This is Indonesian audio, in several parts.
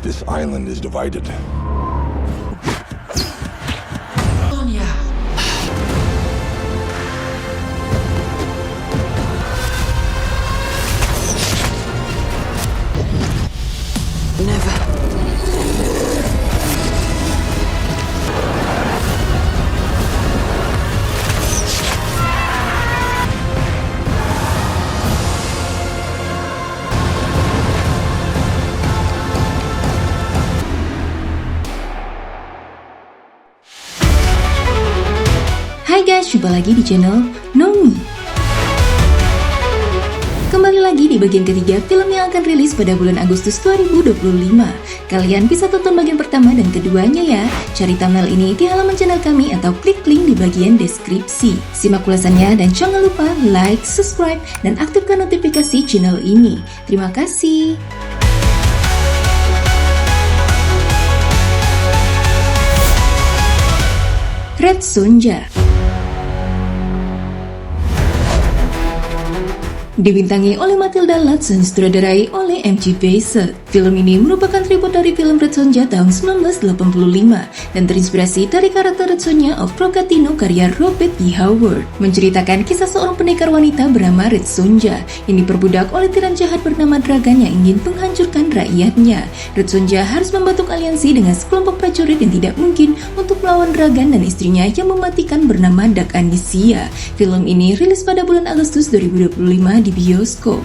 This island is divided. Never. Hai guys, jumpa lagi di channel Nomi. Kembali lagi di bagian ketiga film yang akan rilis pada bulan Agustus 2025. Kalian bisa tonton bagian pertama dan keduanya ya. Cari thumbnail ini di halaman channel kami atau klik link di bagian deskripsi. Simak ulasannya dan jangan lupa like, subscribe, dan aktifkan notifikasi channel ini. Terima kasih. Red Sonja dibintangi oleh Matilda Lutz dan disutradarai oleh M.G. Basset. Film ini merupakan tribute dari film Red Sonja tahun 1985 dan terinspirasi dari karakter Red Sonja of Progatino karya Robert E. Howard. Menceritakan kisah seorang pendekar wanita bernama Red Sonja yang diperbudak oleh tiran jahat bernama Dragan yang ingin menghancurkan rakyatnya. Red Sonja harus membentuk aliansi dengan sekelompok prajurit yang tidak mungkin untuk melawan Dragan dan istrinya yang mematikan bernama Dag Anisia. Film ini rilis pada bulan Agustus 2025 di bioskop.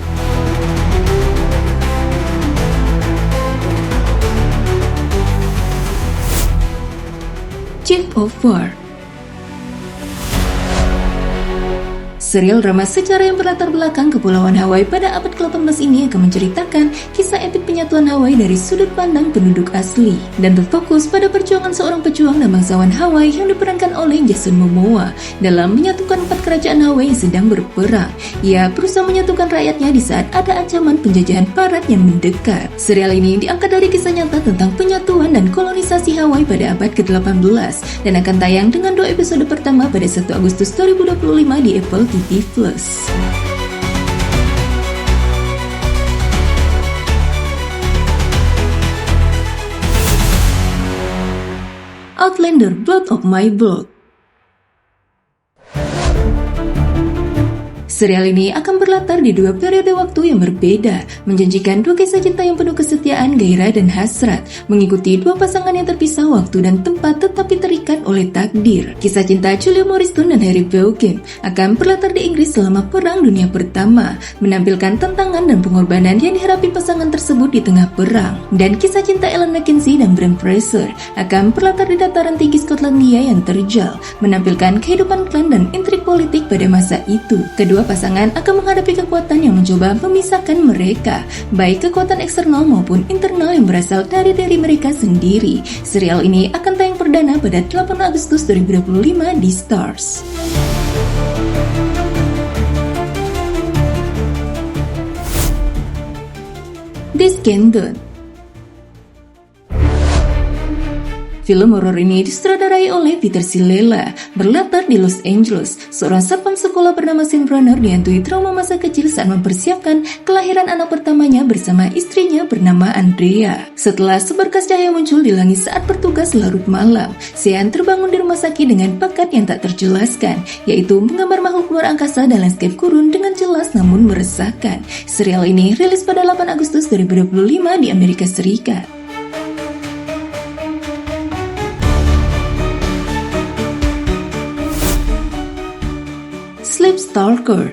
Chief of War. Serial drama sejarah yang berlatar belakang Kepulauan Hawaii pada abad ke-18 ini akan menceritakan kisah epik penyatuan Hawaii dari sudut pandang penduduk asli dan berfokus pada perjuangan seorang pejuang dan bangsawan Hawaii yang diperankan oleh Jason Momoa dalam menyatukan 4 kerajaan Hawaii yang sedang berperang. Ia berusaha menyatukan rakyatnya di saat ada ancaman penjajahan barat yang mendekat. Serial ini diangkat dari kisah nyata tentang penyatuan dan kolonisasi Hawaii pada abad ke-18 dan akan tayang dengan 2 episode pertama pada 1 Agustus 2025 di Apple TV+. Outlander Blood of My Blood. Serial ini akan berlatar di 2 periode waktu yang berbeda, menjanjikan 2 kisah cinta yang penuh kesetiaan, gairah, dan hasrat, mengikuti 2 pasangan yang terpisah waktu dan tempat tetapi terikat oleh takdir. Kisah cinta Julia Morrison dan Harry Vaughan akan berlatar di Inggris selama Perang Dunia Pertama, menampilkan tantangan dan pengorbanan yang dihadapi pasangan tersebut di tengah perang. Dan kisah cinta Ellen McKenzie dan Bram Fraser akan berlatar di dataran tinggi Skotlandia yang terjal, menampilkan kehidupan klan dan intrik politik pada masa itu. Kedua pasangan akan menghadapi kekuatan yang mencoba memisahkan mereka, baik kekuatan eksternal maupun internal yang berasal dari diri mereka sendiri. Serial ini akan tayang perdana pada 8 Agustus 2025 di Stars. Descendants. Film horor ini disutradarai oleh Peter Silela, berlatar di Los Angeles. Seorang satpam sekolah bernama Sean Brunner dihantui trauma masa kecil saat mempersiapkan kelahiran anak pertamanya bersama istrinya bernama Andrea. Setelah seberkas cahaya muncul di langit saat bertugas larut malam, Sean terbangun di rumah sakit dengan bakat yang tak terjelaskan, yaitu menggambar makhluk luar angkasa dan landscape gurun dengan jelas namun meresahkan. Serial ini rilis pada 8 Agustus 2025 di Amerika Serikat. Sleep Stalker.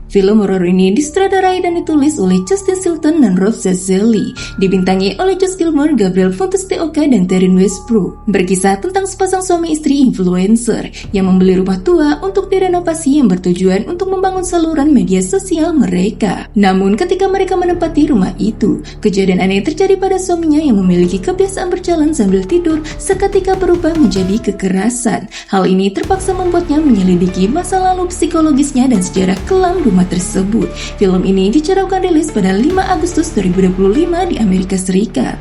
Film horor ini disutradarai dan ditulis oleh Justin Silton dan Rob Zazzeli, dibintangi oleh Josh Gilmore, Gabriel Fontes-Teoka, dan Terrence Westbrook. Berkisah tentang sepasang suami istri influencer yang membeli rumah tua untuk direnovasi yang bertujuan untuk membangun saluran media sosial mereka. Namun ketika mereka menempati rumah itu, kejadian aneh terjadi pada suaminya yang memiliki kebiasaan berjalan sambil tidur seketika berubah menjadi kekerasan. Hal ini terpaksa membuatnya menyelidiki masa lalu psikologisnya dan sejarah kelam rumah tersebut. Film ini dicaraukan rilis pada 5 Agustus 2025 di Amerika Serikat.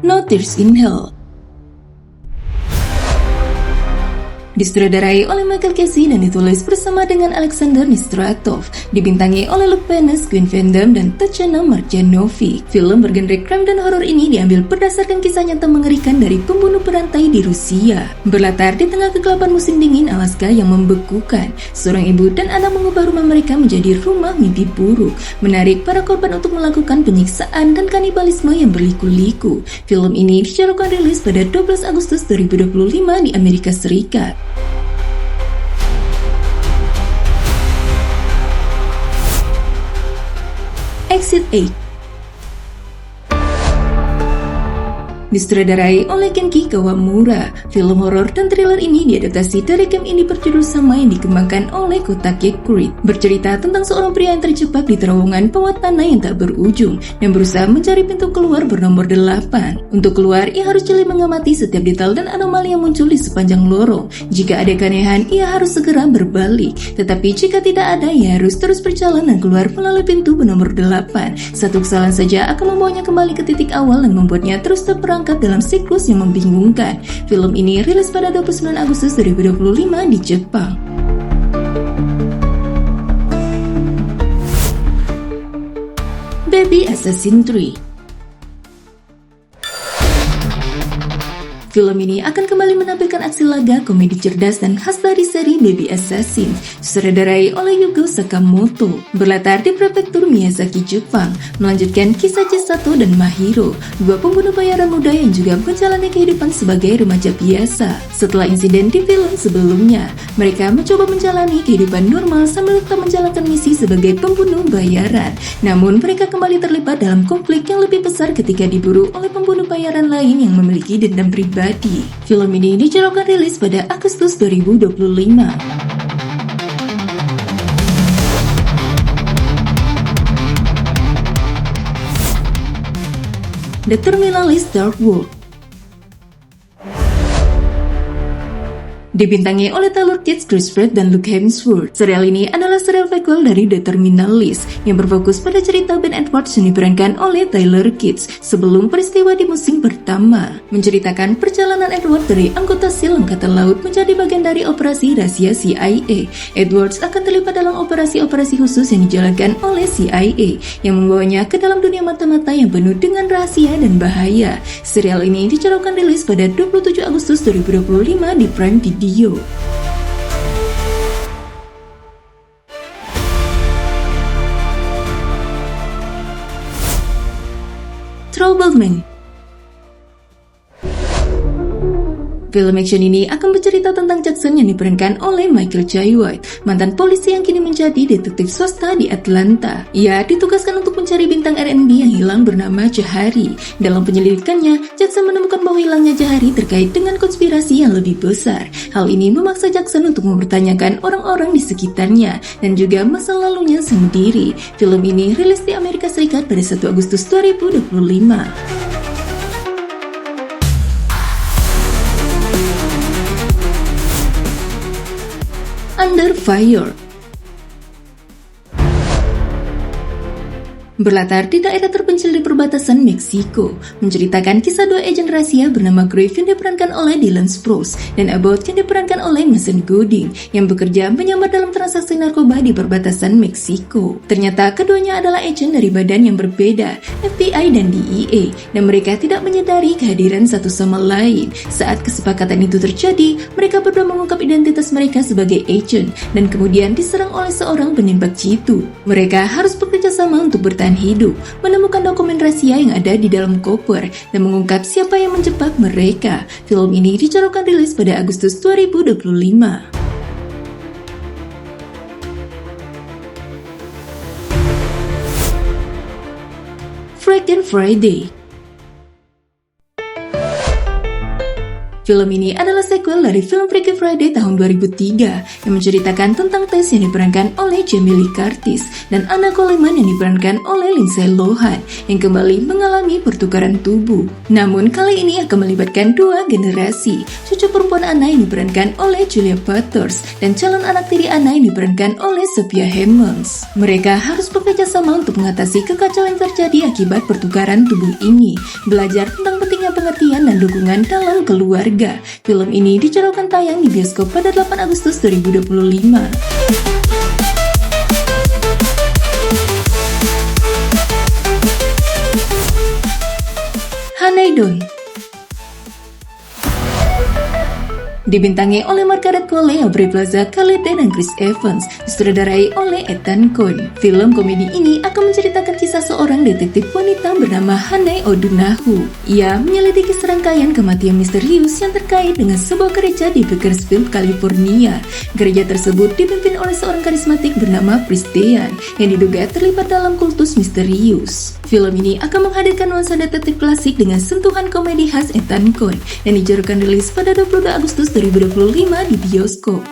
No Tears in Hell. Disutradarai oleh Michael Casey dan ditulis bersama dengan Alexander Nistratov, dibintangi oleh Luke Pennes, Gwen Van Damme, dan Tatiana Marjanovic. Film bergenre crime dan horor ini diambil berdasarkan kisah nyata mengerikan dari pembunuh berantai di Rusia. Berlatar di tengah kegelapan musim dingin Alaska yang membekukan, seorang ibu dan anak mengubah rumah mereka menjadi rumah mimpi buruk, menarik para korban untuk melakukan penyiksaan dan kanibalisme yang berliku-liku. Film ini dijadwalkan rilis pada 12 Agustus 2025 di Amerika Serikat. Exit 8 disutradarai oleh Kenki Kawamura. Film horor dan thriller ini diadaptasi dari game indie berjudul sama yang dikembangkan oleh Kotake Creed. Bercerita tentang seorang pria yang terjebak di terowongan bawah tanah yang tak berujung dan berusaha mencari pintu keluar bernomor 8. Untuk keluar, ia harus jeli mengamati setiap detail dan anomali yang muncul di sepanjang lorong. Jika ada keanehan, ia harus segera berbalik. Tetapi jika tidak ada, ia harus terus berjalan dan keluar melalui pintu bernomor 8. Satu kesalahan saja akan membawanya kembali ke titik awal dan membuatnya terus terperangkap dalam siklus yang membingungkan. Film ini rilis pada 29 Agustus 2025 di Jepang. Baby Assassin 3. Film ini akan kembali menampilkan aksi laga, komedi cerdas dan khas dari seri Baby Assassin, disutradarai oleh Yugo Sakamoto. Berlatar di prefektur Miyazaki, Jepang, melanjutkan kisah Chisato dan Mahiro, dua pembunuh bayaran muda yang juga menjalani kehidupan sebagai remaja biasa. Setelah insiden di film sebelumnya, mereka mencoba menjalani kehidupan normal sambil tetap menjalankan misi sebagai pembunuh bayaran. Namun mereka kembali terlibat dalam konflik yang lebih besar ketika diburu oleh pembunuh bayaran lain yang memiliki dendam pribadi. Film ini dijadwalkan rilis pada Agustus 2025. The Terminalist Dark World dibintangi oleh Taylor Kitsch, Chris Pratt, dan Luke Hemsworth. Serial ini adalah serial prequel dari The Terminalist yang berfokus pada cerita Ben Edwards yang diperankan oleh Taylor Kitsch sebelum peristiwa di musim pertama. Menceritakan perjalanan Edward dari anggota SEAL Angkatan Laut menjadi bagian dari operasi rahasia CIA. Edwards akan terlibat dalam operasi-operasi khusus yang dijalankan oleh CIA yang membawanya ke dalam dunia mata-mata yang penuh dengan rahasia dan bahaya. Serial ini dijadwalkan rilis pada 27 Agustus 2025 di Prime Video. Troubled Man. Film action ini akan bercerita tentang Jackson yang diperankan oleh Michael Jai White, mantan polisi yang kini menjadi detektif swasta di Atlanta. Ia ditugaskan untuk mencari bintang R&B yang hilang bernama Jahari. Dalam penyelidikannya, Jackson menemukan bahwa hilangnya Jahari terkait dengan konspirasi yang lebih besar. Hal ini memaksa Jackson untuk mempertanyakan orang-orang di sekitarnya dan juga masa lalunya sendiri. Film ini rilis di Amerika Serikat pada 1 Agustus 2025. Under Fire. Berlatar di daerah terpencil di perbatasan Meksiko, menceritakan kisah dua agen rahasia bernama Grave yang diperankan oleh Dylan Sprouse dan Abbott yang diperankan oleh Mason Gooding yang bekerja menyamar dalam transaksi narkoba di perbatasan Meksiko. Ternyata keduanya adalah agen dari badan yang berbeda, FBI dan DEA, dan mereka tidak menyadari kehadiran satu sama lain. Saat kesepakatan itu terjadi, mereka berdua mengungkap identitas mereka sebagai agen dan kemudian diserang oleh seorang penembak jitu. Mereka harus bekerja sama untuk bertahan hidup, menemukan dokumen rahasia yang ada di dalam koper, dan mengungkap siapa yang menjebak mereka. Film ini dijadwalkan rilis pada Agustus 2025. Freakin' Friday. Film ini adalah sequel dari film Freaky Friday tahun 2003 yang menceritakan tentang Tess yang diperankan oleh Jamie Lee Curtis dan Anna Coleman yang diperankan oleh Lindsay Lohan yang kembali mengalami pertukaran tubuh. Namun kali ini akan melibatkan dua generasi, cucu perempuan Anna yang diperankan oleh Julia Butters dan calon anak tiri Anna yang diperankan oleh Sophia Hemmings. Mereka harus bekerja sama untuk mengatasi kekacauan yang terjadi akibat pertukaran tubuh ini, belajar tentang pentingnya pengertian dan dukungan dalam keluarga. keluarga. Film ini dijadwalkan tayang di bioskop pada 8 Agustus 2025. Hanaedon dibintangi oleh Margaret Qualley, Aubrey Plaza, Khaled dan Chris Evans, disutradarai oleh Ethan Coen. Film komedi ini akan menceritakan kisah seorang detektif wanita bernama Hanae Odunahu. Ia menyelidiki serangkaian kematian misterius yang terkait dengan sebuah gereja di Bakersfield, California. Gereja tersebut dipimpin oleh seorang karismatik bernama Priest Dean yang diduga terlibat dalam kultus misterius. Film ini akan menghadirkan nuansa detektif klasik dengan sentuhan komedi khas Ethan Coen dan dijadwalkan rilis pada 22 Agustus 2025 di bioskop.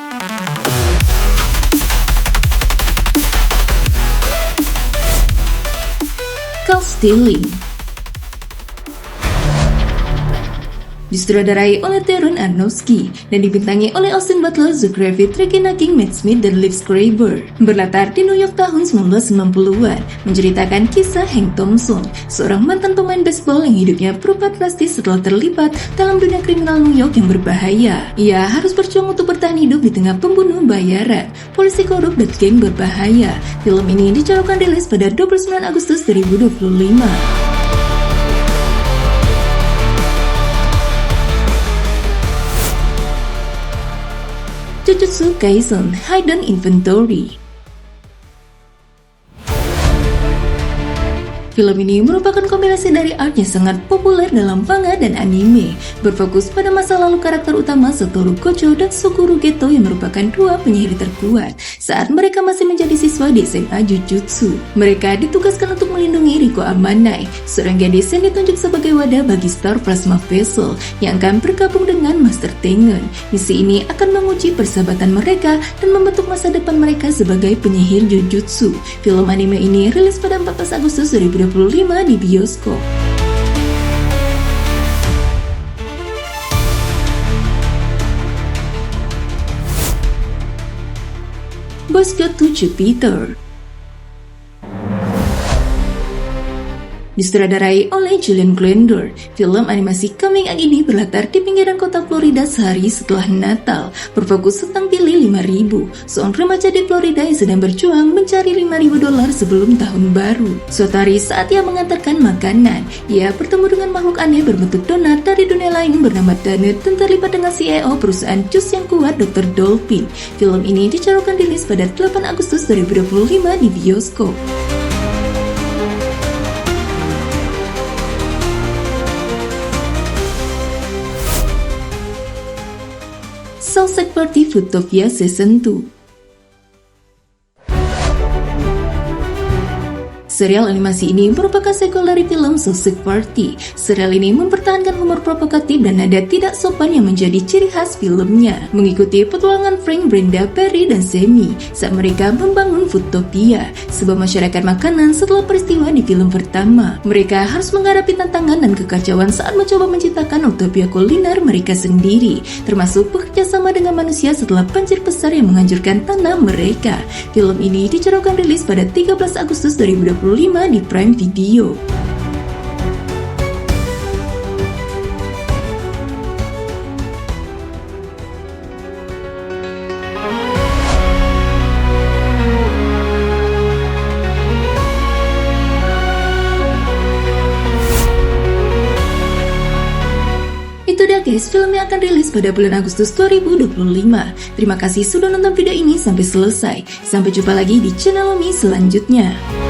Call Stealing disutradarai oleh Darren Aronofsky dan dibintangi oleh Austin Butler, Zoe Kravitz, Regina King, Matt Smith, dan Liv Schreiber. Berlatar di New York tahun 1990-an, menceritakan kisah Hank Thompson, seorang mantan pemain baseball yang hidupnya berubah drastis setelah terlibat dalam dunia kriminal New York yang berbahaya. Ia harus berjuang untuk bertahan hidup di tengah pembunuh bayaran, polisi korup, dan geng berbahaya. Film ini dijadwalkan rilis pada 29 Agustus 2025. Jujutsu Kaisen Hidden Inventory. Film ini merupakan kombinasi dari art yang sangat populer dalam manga dan anime, berfokus pada masa lalu karakter utama Satoru Gojo dan Suguru Geto yang merupakan dua penyihir terkuat saat mereka masih menjadi siswa di SMA Jujutsu. Mereka ditugaskan untuk melindungi Riko Amanai, seorang gadis yang ditunjuk sebagai wadah bagi Star Plasma Vessel yang akan bergabung dengan Master Tengen. Misi ini akan menguji persahabatan mereka dan membentuk masa depan mereka sebagai penyihir Jujutsu. Film anime ini rilis pada 14 Agustus 2025 di bioskop. Boys Go to Jupiter disutradarai oleh Julian Glender. Film animasi Coming Out ini berlatar di pinggiran kota Florida sehari setelah Natal, berfokus tentang Billy 5000, seorang remaja di Florida yang sedang berjuang mencari $5.000 sebelum tahun baru. Suatu hari saat ia mengantarkan makanan, ia bertemu dengan makhluk aneh berbentuk donat dari dunia lain bernama Donut dan terlibat dengan CEO perusahaan jus yang kuat Dr. Dolphin. Film ini dijadwalkan rilis pada 8 Agustus 2025 di bioskop. Sunset Party Fruitopia Season 2. Serial animasi ini merupakan sequel dari film Sunset Party. Serial ini mempertahankan humor provokatif dan nada tidak sopan yang menjadi ciri khas filmnya, mengikuti petualangan Frank, Brenda, Perry, dan Sammy saat mereka membangun Foodtopia, sebuah masyarakat makanan setelah peristiwa di film pertama. Mereka harus menghadapi tantangan dan kekacauan saat mencoba menciptakan utopia kuliner mereka sendiri, termasuk bekerja sama dengan manusia setelah banjir besar yang menghancurkan tanah mereka. Film ini dijadwalkan rilis pada 13 Agustus 2025 di Prime Video. Itu dia guys, film yang akan rilis pada bulan Agustus 2025. Terima kasih sudah nonton video ini sampai selesai. Sampai jumpa lagi di channel Omi selanjutnya.